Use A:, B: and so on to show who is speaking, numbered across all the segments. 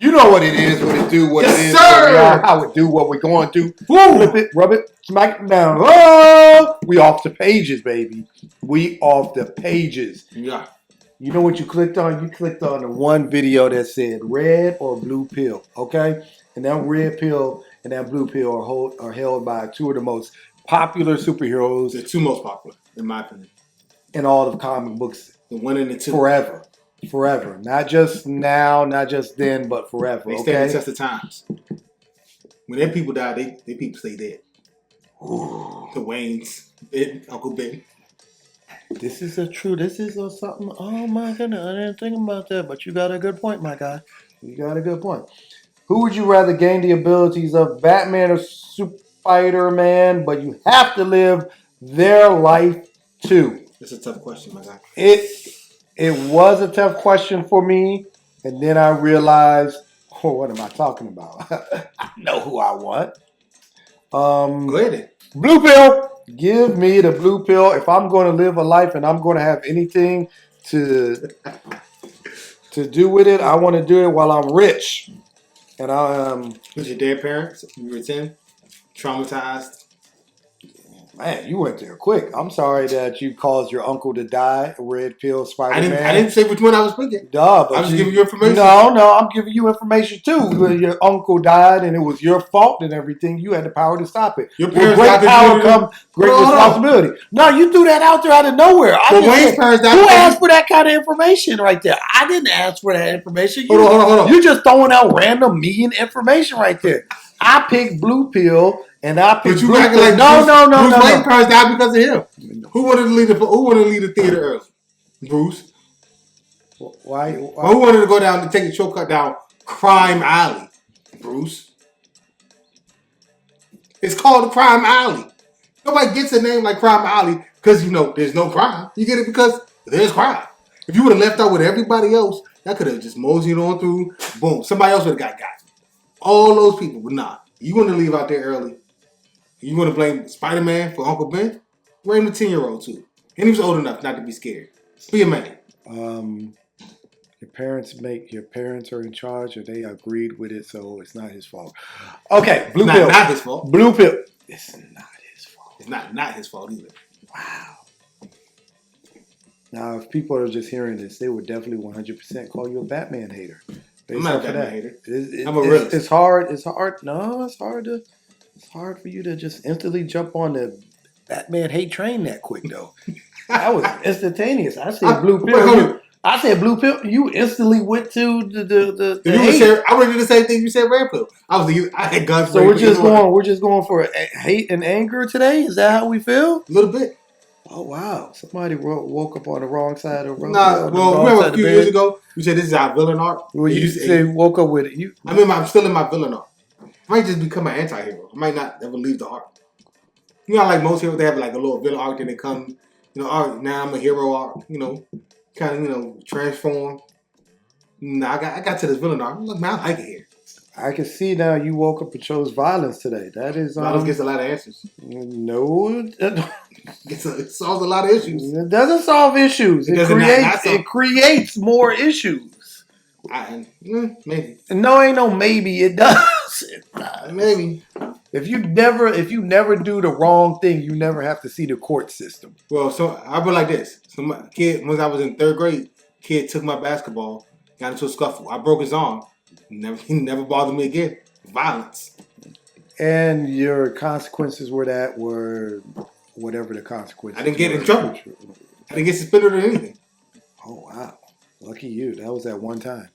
A: You know what it is, what it do, what
B: yes,
A: it is,
B: sir.
A: how it do, what we're going to.
B: Woo.
A: Flip it, rub it, smack it down. Oh, we off the pages, baby. We off the pages.
B: Yeah.
A: You know what you clicked on? You clicked on the one video that said red or blue pill, okay? And that red pill and that blue pill are held by two of the most popular superheroes.
B: The two most popular, in my opinion.
A: In all of comic books.
B: The one and the two.
A: Forever. Forever. Not just now, not just then, but forever.
B: They stand the test of times. When their people die, they people stay dead. Ooh. The Waynes, Uncle Ben.
A: This is something. Oh my goodness, I didn't think about that, but you got a good point, my guy. You got a good point. Who would you rather gain the abilities of, Batman or Spider-Man, but you have to live their life too?
B: It's a tough question, my guy.
A: It was a tough question for me, and then I realized, what am I talking about? I know who I want.
B: Go ahead.
A: Blue pill. Give me the blue pill. If I'm going to live a life and I'm going to have anything to do with it, I want to do it while I'm rich. And
B: with your dead parents, you were 10, traumatized.
A: Man, you went there quick. I'm sorry that you caused your uncle to die. Red pill, Spider-Man.
B: I didn't say which one I was picking.
A: Duh, but
B: I was giving you information.
A: No, I'm giving you information too. Your uncle died, and it was your fault and everything. You had the power to stop it.
B: Your parents
A: With great power comes great responsibility. No, you threw that out there out of nowhere.
B: Wayne's parents died.
A: Who asked for that kind of information right there? I didn't ask for that information.
B: Hold on.
A: You're just throwing out random mean information right there. I picked blue pill. And I picked blue pill.
B: Like
A: no.
B: Bruce Wayne's parents died because of him. Who wanted to leave the theater early? Bruce.
A: Why?
B: Who wanted to go down to take a shortcut down Crime Alley? Bruce. It's called Crime Alley. Nobody gets a name like Crime Alley because there's no crime. You get it because there's crime. If you would have left out with everybody else, that could have just moseyed on through. Boom. Somebody else would have got. All those people would not. You want to leave out there early. You want to blame Spider-Man for Uncle Ben? Blame the 10-year-old too. And he was old enough not to be scared. Be a man.
A: Your parents are in charge, or they agreed with it, so it's not his fault. Okay, blue pill.
B: Not his fault.
A: Blue pill. It's not his fault.
B: It's not his fault either.
A: Wow. Now, if people are just hearing this, they would definitely 100% call you a Batman hater.
B: I'm not a Batman hater.
A: I'm a realist. It's hard. No, it's hard for you to just instantly jump on the Batman hate train that quick, though. That was instantaneous. I said blue pill. You instantly went to the hate.
B: I would have did the same thing you said red pill. I had guns.
A: So we're just going for hate and anger today. Is that how we feel?
B: A little bit.
A: Oh wow! Somebody woke up on the wrong side of the road.
B: Remember a few years ago, you said this is our villain arc.
A: Well, you say woke up with it.
B: I'm still in my villain arc. I might just become an anti-hero. I might not ever leave the arc. Like most heroes, they have like a little villain arc, then they come, arc. Now I'm a hero arc. Kind of transform. I got to this villain arc. Look, man, I like it here.
A: I can see now you woke up and chose violence today. That is
B: violence gets a lot of answers.
A: No,
B: it solves a lot of issues.
A: It doesn't solve issues. It creates more issues.
B: Maybe.
A: No, ain't no maybe. It does.
B: Maybe.
A: If you never do the wrong thing, you never have to see the court system.
B: Well, so I put like this. So my kid, when I was in 3rd grade, kid took my basketball, got into a scuffle. I broke his arm. He never bothered me again. Violence.
A: And your consequences were whatever the consequences.
B: I didn't get in trouble. I didn't get suspended or anything.
A: Oh wow, lucky you. That was at one time.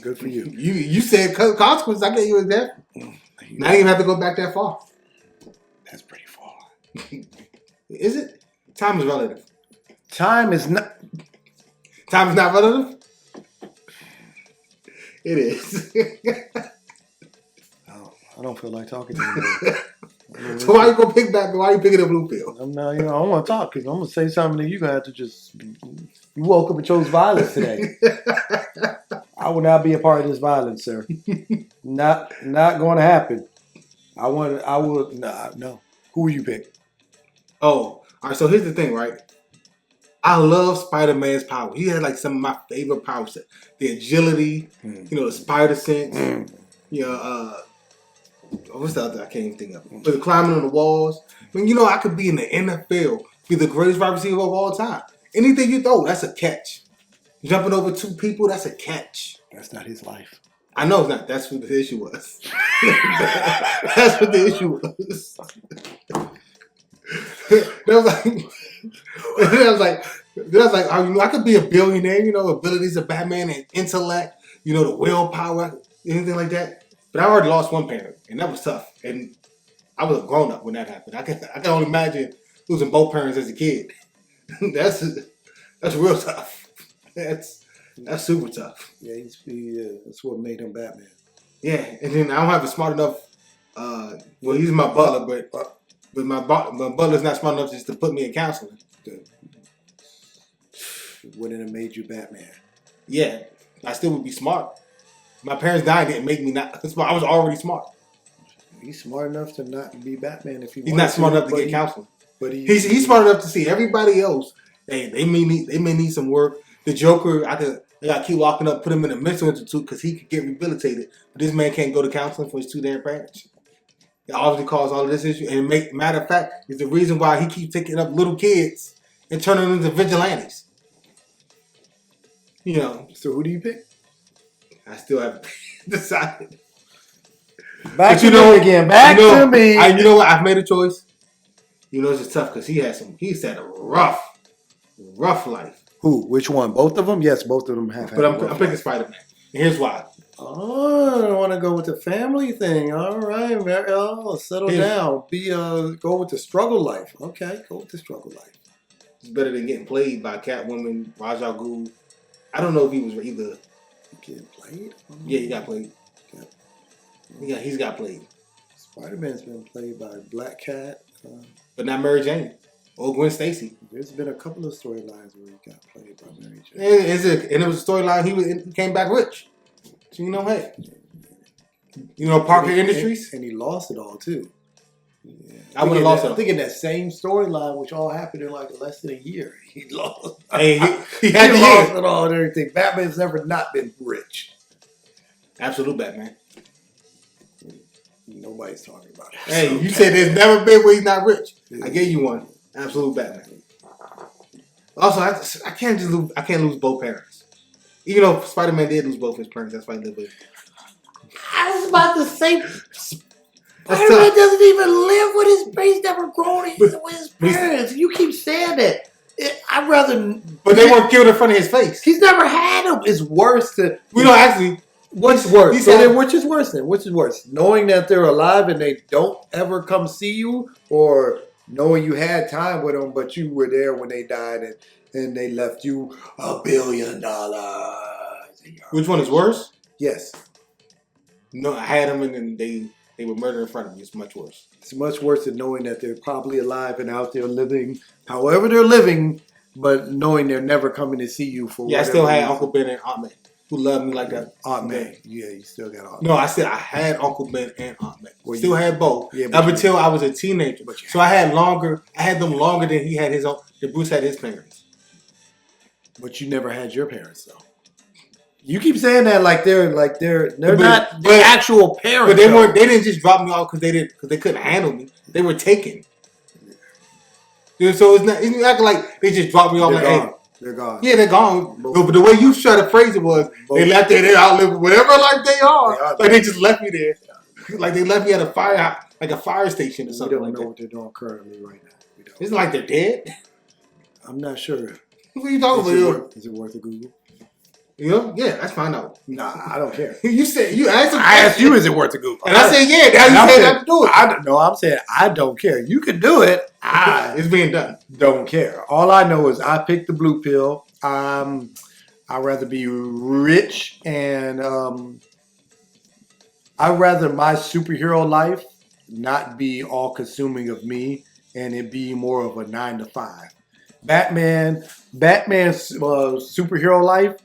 A: Good for you.
B: You said consequences. I gave you an example. Now you even have to go back that far.
A: That's pretty far.
B: Is it? Time is relative.
A: Time is not
B: relative? It is.
A: I don't feel like talking to you anymore.
B: So why you gonna pick back? Why you picking a blue pill?
A: I want to talk because I'm gonna say something that you gonna have to just. You woke up and chose violence today. I will not be a part of this violence, sir. Not going to happen. No. Who will you pick?
B: Oh, all right. So here's the thing, right? I love Spider-Man's power. He had like some of my favorite powers. The agility, the spider sense. What's the other? I can't even think of it. But the climbing on the walls. I mean, I could be in the NFL, be the greatest wide receiver of all time. Anything you throw, that's a catch. Jumping over 2 people, that's a catch.
A: That's not his life.
B: I know it's not. That's what the issue was. That's what the issue was. I was like, I could be a billionaire, abilities of Batman and intellect, the willpower, anything like that. But I already lost one parent, and that was tough. And I was a grown up when that happened. I can only imagine losing both parents as a kid. That's real tough. That's super tough.
A: Yeah, that's what made him Batman.
B: Yeah, and then I don't have a smart enough. Well, he's my butler, but my butler's not smart enough just to put me in counseling.
A: Wouldn't have made you Batman.
B: Yeah, I still would be smart. My parents died didn't make me not smart. I was already smart.
A: He's smart enough to not be Batman if he.
B: He's not smart enough to get counseling.
A: But
B: he's smart enough to see everybody else. Hey, they may need some work. The Joker, I gotta keep locking up, put him in a mental institute because he could get rehabilitated. But this man can't go to counseling for his 2 damn parents. It obviously caused all of this issue. And matter of fact, is the reason why he keeps taking up little kids and turning them into vigilantes.
A: So who do you pick?
B: I still haven't decided.
A: Back to me again. Back to me.
B: You know what? I've made a choice. It's just tough because he's had a rough life.
A: Who? Which one? Both of them? Yes, both of them have.
B: But I'm picking Spider-Man. And here's why.
A: Oh, I want to go with the family thing. All right, settle down. Go with the struggle life. Okay, go with the struggle life.
B: It's better than getting played by Catwoman, Ra's al Ghul. I don't know if he was either.
A: Getting played?
B: Yeah, he got played. Yeah, he's got played.
A: Spider-Man's been played by Black Cat.
B: But not Mary Jane or Gwen Stacy.
A: There's been a couple of storylines where he got played by Mary Jane.
B: And it was a storyline he came back rich. So hey. Parker Industries.
A: And he lost it all too. Yeah.
B: I would have lost it.
A: I think in that same storyline, which all happened in like less than a year, he lost.
B: Hey, he had
A: he lost it all and everything. Batman's never not been rich.
B: Absolute Batman.
A: Nobody's talking about it.
B: Hey, you said there's never been where he's not rich. Yeah. I gave you one. Absolute Batman. Also, I can't lose both parents. Even though Spider-Man did lose both his parents, that's why he lived with.
A: I was about to say, Spider-Man doesn't even live with his parents. He's never grown with his parents. You keep saying that. I'd rather.
B: But they weren't killed in front of his face.
A: He's never had them. It's worse to.
B: We don't actually.
A: What's worse? So then, which is worse then? Which is worse? Knowing that they're alive and they don't ever come see you, or knowing you had time with them, but you were there when they died and they left you $1 billion.
B: Which one is worse?
A: Yes.
B: No, I had them and then they were murdered in front of me. It's much worse.
A: It's much worse than knowing that they're probably alive and out there living, however they're living, but knowing they're never coming to see you for.
B: Yeah, I still had Uncle Ben and Aunt May, who loved me like that.
A: Aunt May. Yeah, you still got Aunt May.
B: No, I said I had Uncle Ben and Aunt May. Well, still had both.
A: Yeah,
B: up until I was a teenager. So I had them longer than he had his own. Than Bruce had his parents.
A: But you never had your parents though. You keep saying that like they're not the actual parents.
B: But they weren't. They didn't just drop me off because they couldn't handle me. They were taken. So it's not like they just dropped me off.
A: They're gone.
B: Yeah, they're gone. But the way you try to phrase it was, they left there. They outlived whatever life they are. Like they just left me there. Like they left me at a fire station or something.
A: We don't know what they're doing currently right now.
B: It's like they're dead.
A: I'm not sure.
B: What are you talking about?
A: Is it worth a Google?
B: Yeah, let's find out.
A: Nah, I don't care.
B: You asked him.
A: I asked you, is it worth a Google?
B: And I said, yeah. Now you said not to do it.
A: I'm saying I don't care. You can do it.
B: It's being done.
A: Don't care. All I know is I picked the blue pill. I'd rather be rich and I'd rather my superhero life not be all consuming of me and it be more of a 9 to 5. Batman's superhero life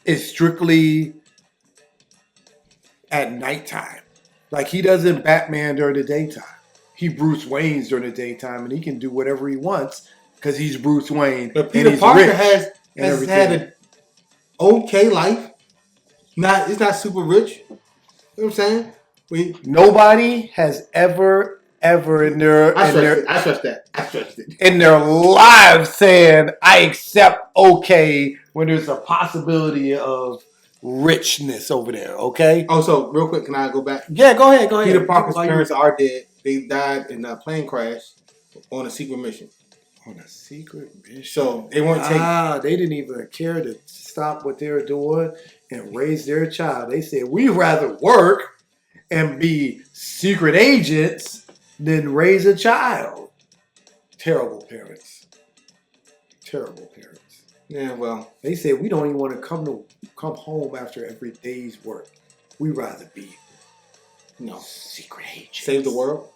A: is strictly at nighttime. Like he doesn't Batman during the daytime. He Bruce Wayne's during the daytime and he can do whatever he wants because he's Bruce Wayne.
B: But Peter Parker has had an okay life. It's not super rich. You know what I'm saying?
A: Nobody has ever in their
B: I trust that. I trust it.
A: In their lives saying I accept okay when there's a possibility of richness over there. Okay.
B: Oh, so real quick, can I go back?
A: Yeah, go ahead.
B: Peter Parker's parents are dead. They died in a plane crash on a secret mission.
A: On a secret mission.
B: So they weren't taking.
A: They didn't even care to stop what they were doing and raise their child. They said we'd rather work and be secret agents than raise a child. Terrible parents. Terrible parents.
B: Yeah, well,
A: they said we don't even want to come home after every day's work. We'd rather be secret agents.
B: Save the world.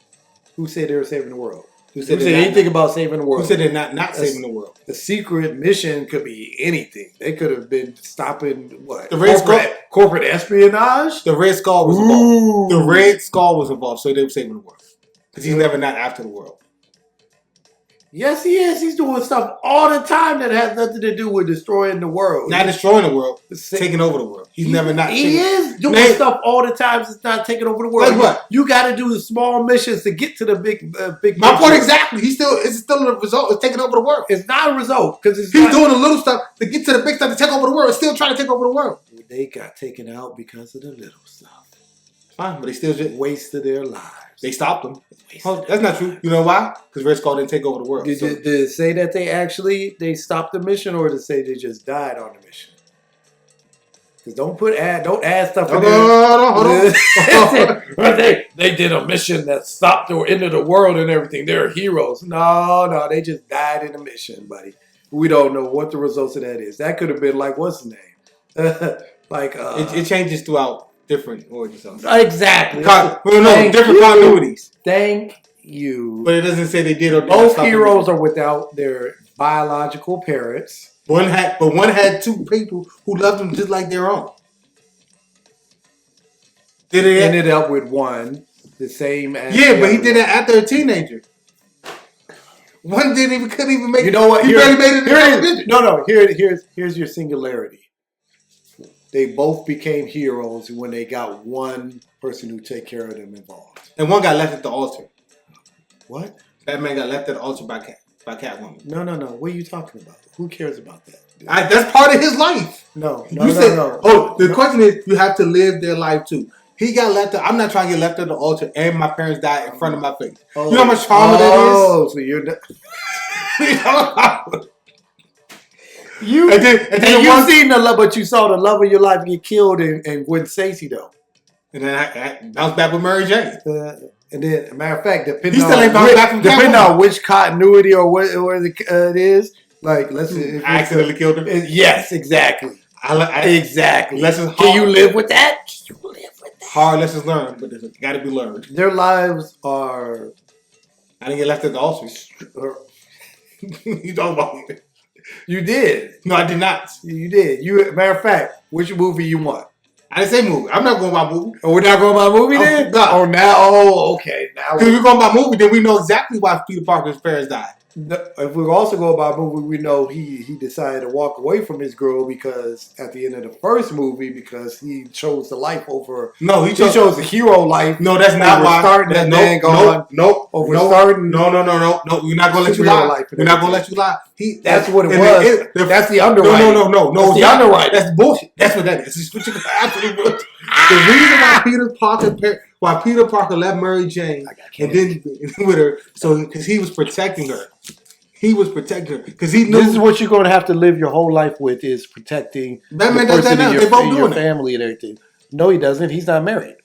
A: Who said they were saving the world?
B: Who said
A: anything about saving the world?
B: Who said they're not saving the world?
A: A secret mission could be anything. They could have been stopping what?
B: The
A: corporate espionage?
B: The Red Skull was involved. The Red Skull was involved, so they were saving the world. Because he's never not after the world.
A: Yes, he is. He's doing stuff all the time that has nothing to do with destroying the world.
B: Not destroying the world, taking over the world. He
A: is doing stuff all the time. It's not taking over the world.
B: Like what?
A: You got to do the small missions to get to the big.
B: My point exactly. It's still a result. It's taking over the world.
A: It's not a result because
B: he's doing the little stuff to get to the big stuff to take over the world. It's still trying to take over the world.
A: They got taken out because of the little stuff.
B: Fine, but they still just
A: wasted their lives.
B: They stopped them. Oh, that's not true. You know why? Because Red Skull didn't take over the world.
A: Did it say that they stopped the mission, or did it say they just died on the mission? Because don't add stuff in there. Hold on. They did a mission that stopped the end of the world and everything. They're heroes. No, they just died in the mission, buddy. We don't know what the results of that is. That could have been like, what's his name?
B: It changes throughout different origins.
A: Exactly.
B: Different continuities.
A: Thank you.
B: But it doesn't say they did or didn't.
A: Both heroes are without their biological parents.
B: One had two people who loved them just like their own.
A: Did it ended up with one, the same as
B: but he did it after a teenager. One couldn't even make it.
A: You know what?
B: He barely made it.
A: No. Here's your singularity. They both became heroes when they got one person who take care of them involved.
B: And one got left at the altar.
A: What?
B: Batman got left at the altar by Catwoman.
A: No. What are you talking about? Who cares about that?
B: That's part of his life.
A: No.
B: Oh, the question is, you have to live their life too. He got left. I'm not trying to get left at the altar, and my parents died in front of my face. You know how much trauma that is.
A: Oh, so you're. You seen the love, but you saw the love of your life get killed in Gwen Stacy though.
B: And then I bounced back with Mary Jane.
A: And then, matter of fact,
B: depending on
A: which continuity or what it is, like let's say
B: I accidentally killed him.
A: Yes, exactly. Exactly.
B: Can
A: you live with that?
B: Hard lessons learned, but it's got to be learned.
A: Their lives are.
B: I didn't get left at the altar. You talking about me?
A: You did.
B: No, I did not.
A: You did. Matter of fact, which movie you want?
B: I didn't say movie. I'm not going by movie.
A: Oh, we're not going by movie then? Okay. Now,
B: because we're going by movie, then we know exactly why Peter Parker's parents died.
A: If we also go by movie, we know he decided to walk away from his girl because at the end of the first movie, because he chose the life over.
B: No, he
A: chose the hero life.
B: No, that's not why. Nope. We're not gonna let you lie. We're not gonna let you lie.
A: That's what it was. That's the underwriting.
B: No.
A: That's the underwriting.
B: That's bullshit. That's what that is. The reason why Peter Parker left Mary Jane and then with her, because he was protecting her. He was protecting her because he knew.
A: This is what you're going to have to live your whole life with is protecting
B: Batman does that now. They both
A: your family and everything. No, he doesn't. He's not married.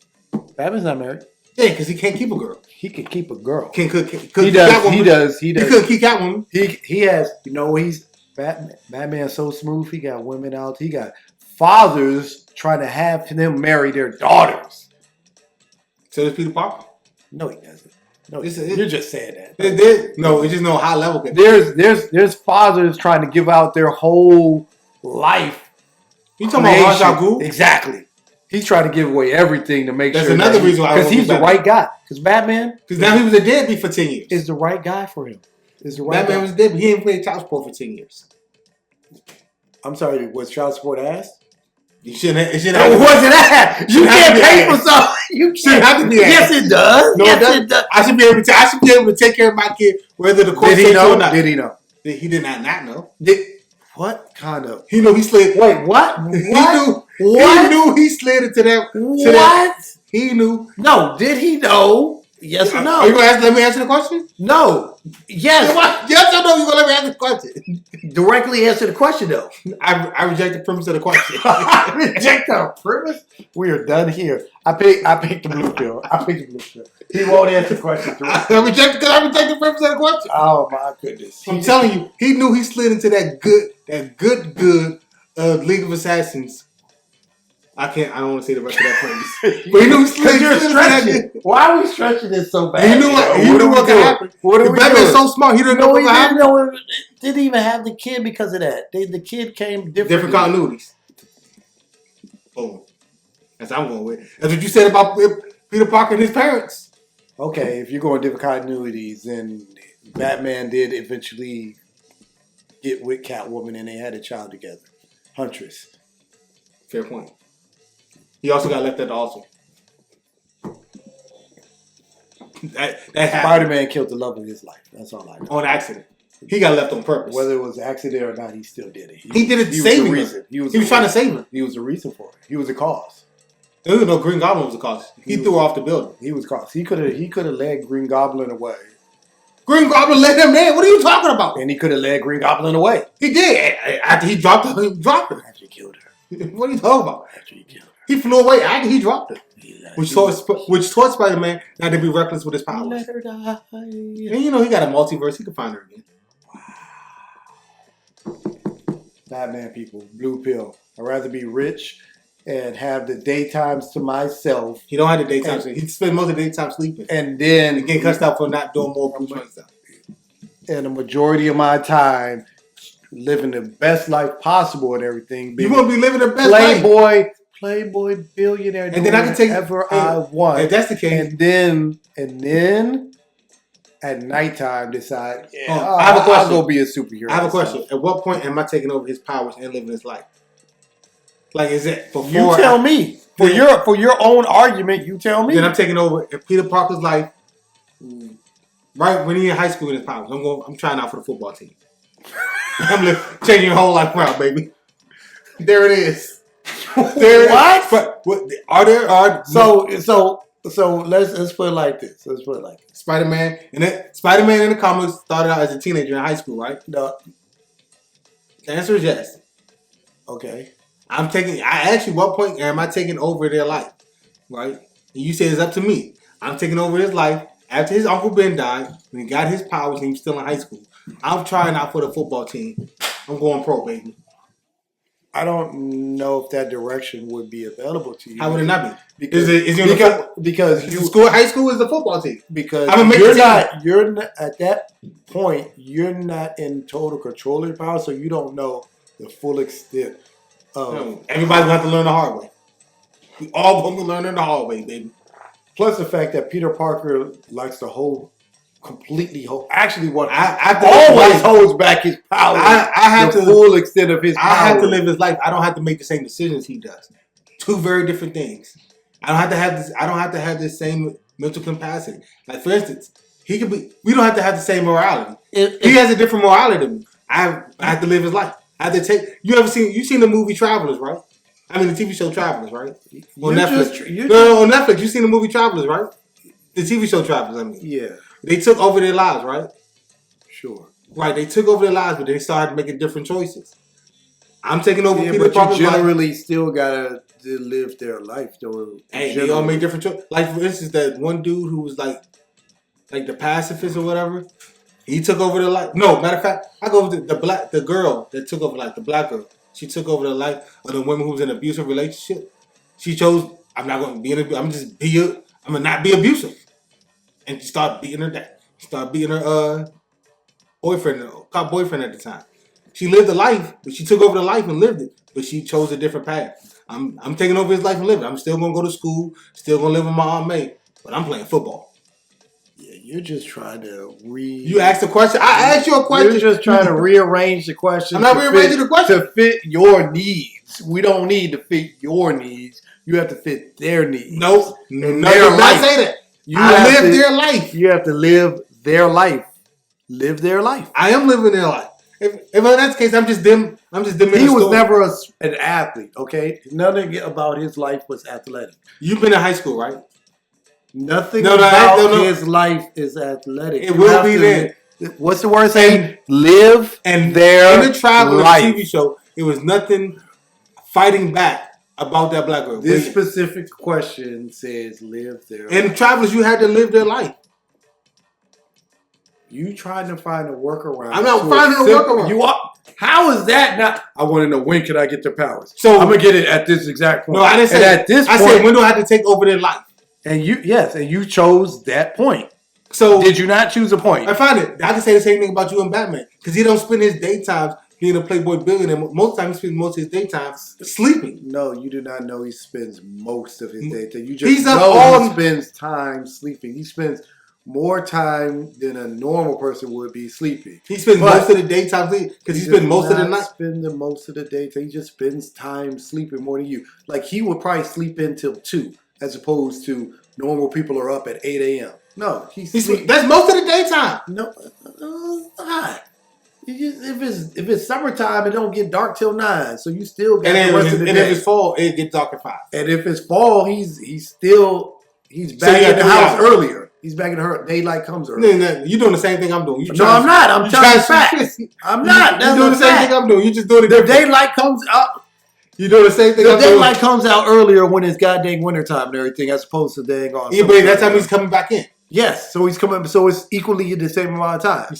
A: Batman's not married.
B: Yeah, because he can't keep a girl.
A: He can keep a girl.
B: He does.
A: He does.
B: He couldn't keep Catwoman.
A: He has. He's Batman. Batman's so smooth. He got women out. He got fathers trying to have them marry their daughters.
B: So does Peter Parker?
A: No, he doesn't. No, you're just saying that.
B: It's just no high level.
A: There's fathers trying to give out their whole life.
B: You talking about Ra's al Ghul?
A: Exactly. He's trying to give away everything to make
B: That's
A: sure.
B: That's another reason why.
A: Because he's the right guy. Because Batman.
B: Because now he was a deadbeat for 10 years.
A: Is the right guy for him. Is the right
B: Batman
A: guy.
B: was dead, but he ain't played child support for 10 years.
A: I'm sorry, was child support asked?
B: You shouldn't. It shouldn't.
A: No, was it asked? You can't pay for something. You
B: shouldn't have to be asked.
A: Yes, it does.
B: No,
A: yes,
B: it does. I should be able to. I should be able to take care of my kid, whether the court
A: Did he
B: says so
A: know?
B: or not.
A: Did he know?
B: He did not know.
A: What kind of?
B: He knew he slid.
A: Wait, what? What?
B: He knew he slid into that.
A: What?
B: He knew.
A: No, did he know? Yes or no?
B: Are you gonna let me answer the question?
A: No. Yes.
B: Yes or no? You gonna let me answer the question?
A: Directly answer the question though.
B: I reject the premise of the question.
A: I reject the premise. We are done here. I picked the blue pill. He won't answer the question.
B: I reject the premise of the question.
A: Oh my goodness!
B: I'm telling you, he knew he slid into that good League of Assassins. I don't want to say the rest of that premise. But he knew he slid into that.
A: Why are we stretching this so bad?
B: He knew what could happen. Batman's so smart, he didn't know what happened.
A: Didn't even have the kid because of that. The kid came
B: different continuities. Boom. That's what I'm going with. That's what you said about Peter Parker and his parents.
A: Okay, if you're going different continuities, then Batman did eventually get with Catwoman and they had a child together. Huntress.
B: Fair point. He also got left at the altar. That
A: Spider-Man killed the love of his life. That's all I know.
B: On accident. He got left on purpose.
A: Whether it was an accident or not, he still did it.
B: He did it to save him. He was trying to save him.
A: He was the reason for it. He was the cause.
B: No, Green Goblin was the cause. He threw her off the building.
A: He was the cause. He could have led Green Goblin away.
B: Green Goblin led him in? What are you talking about?
A: And he could have led Green Goblin away.
B: He did. After he dropped her, he dropped her.
A: After he killed her.
B: What are you talking about?
A: After he killed her.
B: He flew away after he dropped her. Which taught Spider-Man not to be reckless with his powers.
A: Let her die.
B: And you know he got a multiverse. He can find her again.
A: Batman people, blue pill. I'd rather be rich and have the daytimes to myself.
B: He don't have the daytime sleep. He spends most of the daytime sleeping.
A: And then
B: getting cussed out for not doing more Bruce Wayne stuff.
A: And the majority of my time living the best life possible and everything.
B: You want to be living the best life?
A: Playboy billionaire.
B: And then I can take
A: whatever I want.
B: If that's the case.
A: And then at nighttime decide,
B: I have a question.
A: I'll go be a superhero.
B: I have a question. At what point am I taking over his powers and living his life? Like, is it before?
A: You tell me. For your own argument, you tell me.
B: Then I'm taking over Peter Parker's life right when he's in high school in his powers. I'm trying out for the football team. I'm changing your whole life around, baby. There it is. There what?
A: So let's put it like this.
B: Spider-Man in the comics started out as a teenager in high school, right?
A: No.
B: The answer is yes.
A: Okay.
B: I asked you what point am I taking over their life, right? And you say it's up to me. I'm taking over his life after his Uncle Ben died, when he got his powers and he was still in high school. I'm trying out for the football team. I'm going pro, baby.
A: I don't know if that direction would be available to you.
B: How would it not be?
A: Because
B: high school is the football team.
A: Because you're not at that point. You're not in total control of your power, so you don't know the full extent.
B: Everybody's gonna have to learn the hard way. We all gonna learn in the hard way, baby.
A: Plus the fact that Peter Parker likes to hold. Actually,
B: always
A: holds back his power.
B: I have
A: the full extent of his power.
B: I have to live his life. I don't have to make the same decisions he does. Two very different things. I don't have to have this. I don't have to have the same mental capacity. Like for instance, he could be. We don't have to have the same morality. He has a different morality than me. I have to live his life. I have to take. You've seen the movie Travelers, right? I mean the TV show Travelers, right? On Netflix. On Netflix, you seen the movie Travelers, right? The TV show Travelers. I mean,
A: yeah.
B: They took over their lives, right?
A: Sure.
B: Right, they took over their lives, but they started making different choices. I'm taking over Peter Parker's
A: life. But you generally still gotta live their life, though.
B: Hey, they all made different choices. Like, for instance, that one dude who was like the pacifist or whatever, he took over their life. No, matter of fact, I go with the girl that took over, like the black girl. She took over the life of the woman who was in an abusive relationship. She chose, I'm not going to be in I'm going to not be abusive. And she started beating her dad. She started beating her boyfriend at the time. She lived a life, but she took over the life and lived it. But she chose a different path. I'm taking over his life and living. I'm still gonna go to school, still gonna live with my Aunt May, but I'm playing football.
A: Yeah. You're just trying to
B: You asked a question. I asked you a question.
A: You're just trying to rearrange the question.
B: I'm not rearranging the question.
A: To fit your needs. We don't need to fit your needs. You have to fit their needs.
B: Nope.
A: No,
B: did not say that. I live their life.
A: You have to live their life. Live their life.
B: I am living their life. If that's the case, I'm just them.
A: He was never an athlete. Okay, nothing about his life was athletic.
B: You've been in high school, right?
A: Nothing about his life is athletic.
B: It will be there.
A: What's the word saying? Live
B: and
A: their
B: in the Traveler
A: life.
B: TV show, it was nothing fighting back about that black girl.
A: This specific question says live their life.
B: In Travelers, you had to live their life.
A: You trying to find a workaround.
B: I'm not finding a workaround.
A: You are. How is that not? I want to know when can I get their powers.
B: So
A: I'm gonna get it at this exact point.
B: No, I didn't say
A: at this point.
B: I said when do I have to take over their life?
A: And you chose that point.
B: So
A: did you not choose a point?
B: I find it. I can say the same thing about you and Batman because he don't spend his daytime being a playboy billionaire. Most times he spends most of his daytime sleeping.
A: No, you do not know he spends most of his daytime. You just he spends time sleeping. He spends more time than a normal person would be sleeping.
B: He spends most of the daytime sleeping because he spends most of the night.
A: Spending most of the daytime. He just spends time sleeping more than you. Like he would probably sleep until 2. As opposed to normal people are up at 8 a.m. No,
B: that's most of the daytime.
A: No, not. If it's summertime, it don't get dark till 9. So you still got the rest of the day.
B: And if it's fall, it gets dark at 5.
A: And if it's fall, he's back in the house earlier. He's back in the daylight comes early.
B: You're doing the same thing I'm doing.
A: I'm not. I'm telling you facts. I'm not.
B: You're doing the same thing I'm doing. You're just doing it.
A: The daylight comes up.
B: You doing the same thing.
A: The daylight comes out earlier when it's goddamn wintertime and everything, as opposed to dang on.
B: Yeah, but that time he's coming back in.
A: Yes, so he's coming. So it's equally the same amount of time.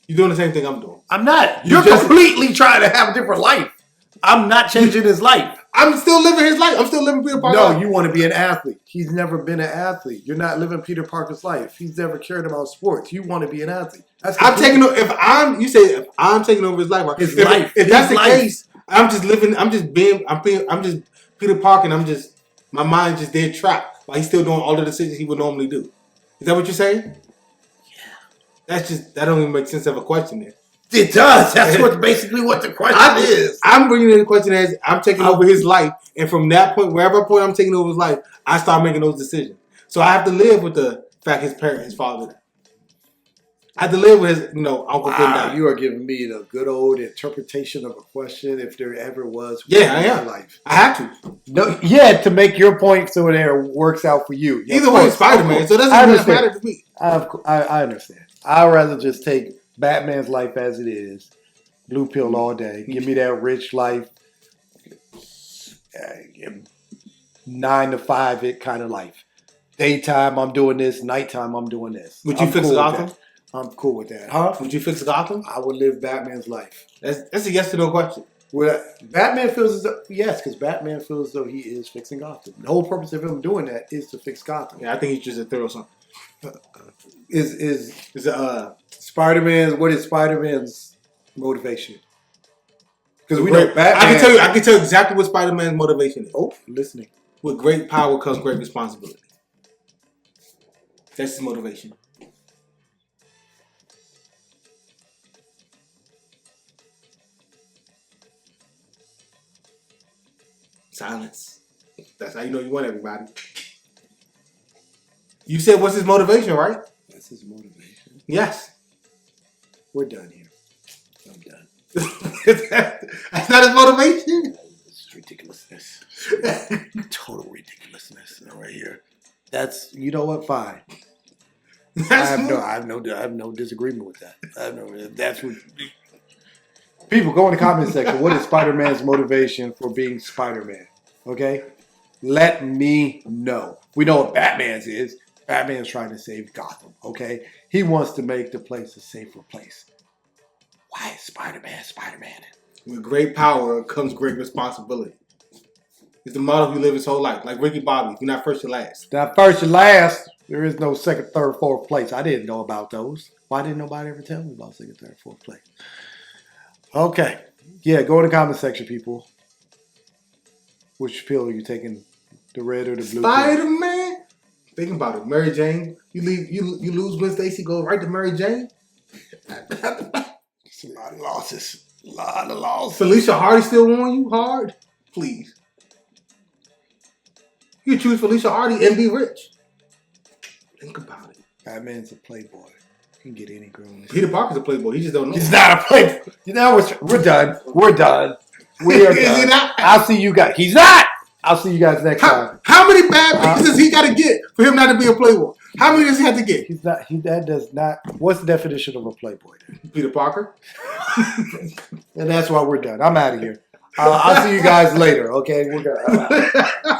B: You're doing the same thing I'm doing.
A: I'm not. You're completely trying to have a different life. I'm not changing his life.
B: I'm still living his life. I'm still living Peter Parker's life.
A: No, you want to be an athlete. He's never been an athlete. You're not living Peter Parker's life. He's never cared about sports. You want to be an athlete.
B: I'm taking over. If I'm taking over his life, right? If that's the case, I'm just Peter Parker, and my mind just dead trapped. While he's still doing all the decisions he would normally do. Is that what you're saying? Yeah. That don't even make sense of a question there.
A: It does. That's basically what the question is.
B: I'm bringing in the question as I'm taking over his life, and from that point, wherever point I'm taking over his life, I start making those decisions. So I have to live with the fact his father. I had to live with his, uncle died.
A: You are giving me the good old interpretation of a question, if there ever was.
B: Yeah, I am. Life. I have to.
A: No, to make your point so it works out for you.
B: Either way, it's Spider-Man, so it doesn't really matter to me.
A: I understand. I'd rather just take Batman's life as it is, blue pill all day. Give me that rich life, 9 to 5 it kind of life. Daytime, I'm doing this. Nighttime, I'm doing this.
B: Would you fix Gotham?
A: I'm cool with that. Huh?
B: Would you fix Gotham?
A: I would live Batman's life.
B: That's a yes or no question.
A: Batman feels as though, yes, because Batman feels as though he is fixing Gotham. The whole purpose of him doing that is to fix Gotham.
B: Yeah, I think he's just a thorough something.
A: Spider-Man's, what is Spider-Man's motivation? Because we know Batman.
B: I can tell you exactly what Spider-Man's motivation is.
A: Oh, listening.
B: With great power comes great responsibility. That's his motivation. Silence. That's how you know you want everybody. You said what's his motivation, right?
A: That's his motivation.
B: Yes.
A: We're done here. I'm done.
B: That's not his motivation?
A: It's ridiculousness. Total ridiculousness right here. That's, you know what, fine. I have no disagreement with that. That's what people go in the comment section. What is Spider-Man's motivation for being Spider-Man? Okay? Let me know. We know what Batman's is. Batman's trying to save Gotham, okay? He wants to make the place a safer place. Why is Spider-Man Spider-Man?
B: With great power comes great responsibility. It's the motto he lived his whole life. Like Ricky Bobby, you're not first, you're last.
A: Not first, you're last. There is no second, third, fourth place. I didn't know about those. Why didn't nobody ever tell me about second, third, fourth place? Okay. Yeah, go in the comment section, people. Which pill are you taking? The red or the blue?
B: Spider-Man? Think about it. Mary Jane. You lose Gwen Stacy, go right to Mary Jane.
A: It's a lot of losses. A lot of losses.
B: Felicia Hardy still on you hard? Please. You choose Felicia Hardy and be rich. Think about it.
A: Batman's a playboy. He can get any girl.
B: Peter Parker's a playboy. He just don't know.
A: He's not a playboy. You know, we're done. We're done. We are
B: Is
A: done.
B: he not?
A: I'll see you guys. He's not. I'll see you guys next time.
B: How many bad pictures does he got to get for him not to be a playboy? How many does he have to get?
A: He's not. That does not. What's the definition of a playboy?
B: Peter Parker.
A: And that's why we're done. I'm out of here. I'll see you guys later. Okay, we're done.